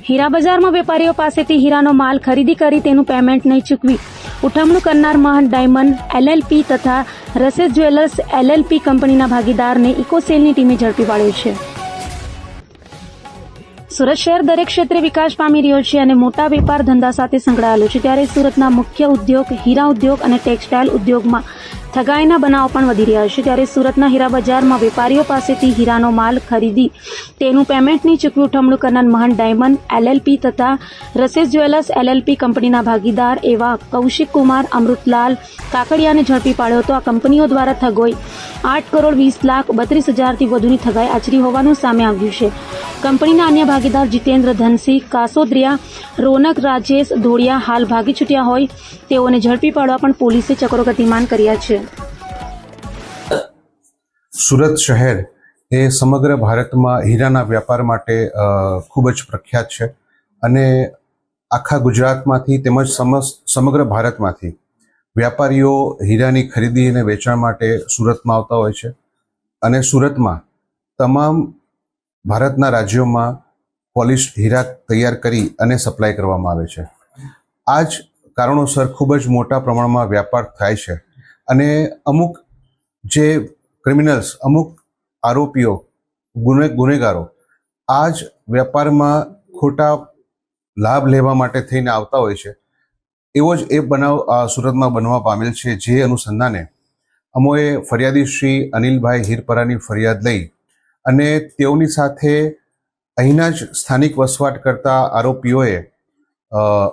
હીરા બજારમાં વેપારીઓ પાસેથી હીરાનો માલ ખરીદી કરી તેનું પેમેન્ટ નહીં ચૂકવી ઉઠમણું કરનાર મહંત ડાયમંડ એલએલપી તથા રસેસ જ્વેલર્સ એલએલપી કંપનીના ભાગીદારને ઇકોસેલની ટીમે ઝડપી પાડ્યો છે। સુરત શહેર દરેક ક્ષેત્રે વિકાસ પામી રહ્યો છે અને મોટા વેપાર ધંધા સાથે સંકળાયેલો છે, ત્યારે સુરતના મુખ્ય ઉદ્યોગ હીરા ઉદ્યોગ અને ટેક્સટાઇલ ઉદ્યોગમાં ઠગાઈના બનાવો પણ વધી રહ્યા છે। ત્યારે સુરતના હીરા બજારમાં વેપારીઓ પાસેથી હીરાનો માલ ખરીદી તેનું પેમેન્ટ નહીં ચૂકવી ઉઠમણું કરનાર મહંત ડાયમંડ એલએલપી તથા રસેસ જ્વેલર્સ એલએલપી કંપનીના ભાગીદાર એવા કૌશિક કુમાર અમૃતલાલ કાકડિયાને ઝડપી પાડ્યો હતો। આ કંપનીઓ દ્વારા ઠગોઈ 8,20,32,000થી વધુની ઠગાઈ આચરી હોવાનું સામે આવ્યું છે। કંપનીના અન્ય ભાગીદાર જીતેન્દ્ર ધનસિંહ કાસોદ્રિયા, રોનક રાજેશ ધોળિયા હાલ ભાગી છૂટ્યા હોય તેઓને ઝડપી પાડવા પણ પોલીસે ચક્રો ગતિમાન કર્યા છે। સુરત શહેર એ સમગ્ર ભારતમાં હીરાના વ્યાપાર માટે ખૂબ જ પ્રખ્યાત છે અને આખા ગુજરાતમાંથી તેમજ સમગ્ર ભારતમાંથી વ્યાપારીઓ હીરાની ખરીદી અને વેચાણ માટે સુરતમાં આવતા હોય છે અને સુરતમાં તમામ ભારતના રાજ્યોમાં પોલિશ હીરા તૈયાર કરી અને સપ્લાય કરવામાં આવે છે। આ જ કારણોસર ખૂબ જ મોટા પ્રમાણમાં વ્યાપાર થાય છે અને અમુક જે ક્રિમિનલ્સ, અમુક આરોપીઓ, ગુનેગારો આ જ વ્યાપારમાં ખોટા લાભ લેવા માટે થઈને આવતા હોય છે। એવો જ એ બનાવ સુરતમાં બનવા પામેલ છે, જે અનુસંધાને અમોએ ફરિયાદી શ્રી અનિલભાઈ હિરપરાની ફરિયાદ લઈ અને તેઓની સાથે અહીંના જ સ્થાનિક વસવાટ કરતા આરોપીઓએ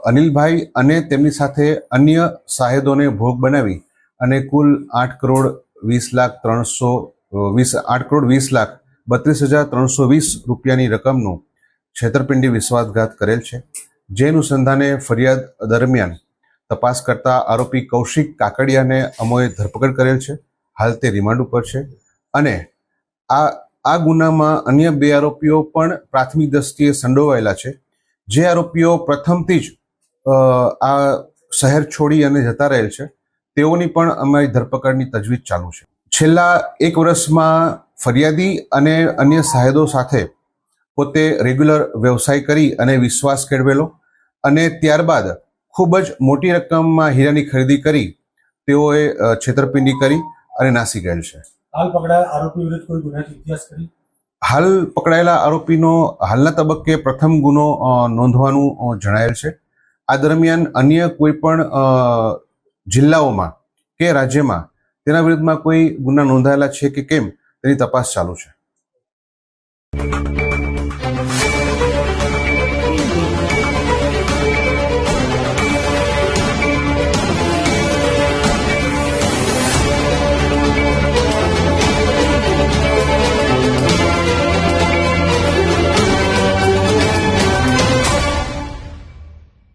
અનિલભાઈ અને તેમની સાથે અન્ય સાહેદોને ભોગ બનાવી અને કુલ 8,20,32,320 રૂપિયાની રકમનું છેતરપિંડી વિશ્વાસઘાત કરેલ છે। જે અનુસંધાને ફરિયાદ દરમિયાન તપાસ કરતા આરોપી કૌશિક કાકડિયાને અમોએ ધરપકડ કરેલ છે। હાલ તે રિમાન્ડ ઉપર છે અને આ ગુનામાં અન્ય 2 આરોપીઓ પણ પ્રાથમિક દ્રષ્ટિએ સંડોવાયેલા છે। જે આરોપીઓ પ્રથમથી જ આ શહેર છોડી અને જતા રહેલ છે તેઓની પણ અમારી ધરપકડની તજવીજ ચાલુ છે। છેલ્લા 1 વર્ષમાં ફરિયાદી અને અન્ય સાહેદો સાથે પોતે રેગ્યુલર વ્યવસાય કરી અને વિશ્વાસ કેળવેલો અને ત્યારબાદ ખૂબ જ મોટી રકમમાં હીરાની ખરીદી કરી તેઓએ છેતરપિંડી કરી અને નાસી ગયેલ છે। હાલ પકડાયેલા આરોપી વિરુદ્ધ કોઈ ગુનાહિત ઇતિહાસ કરી? હાલ પકડાયેલા આરોપીનો હાલના તબક્કે પ્રથમ ગુનો નોંધવાનું જણાયેલ છે। આ દરમિયાન અન્ય કોઈ પણ જિલ્લાઓમાં કે રાજ્યમાં તેના વિરુદ્ધમાં કોઈ ગુના નોંધાયેલા છે કે કેમ તેની તપાસ ચાલુ છે।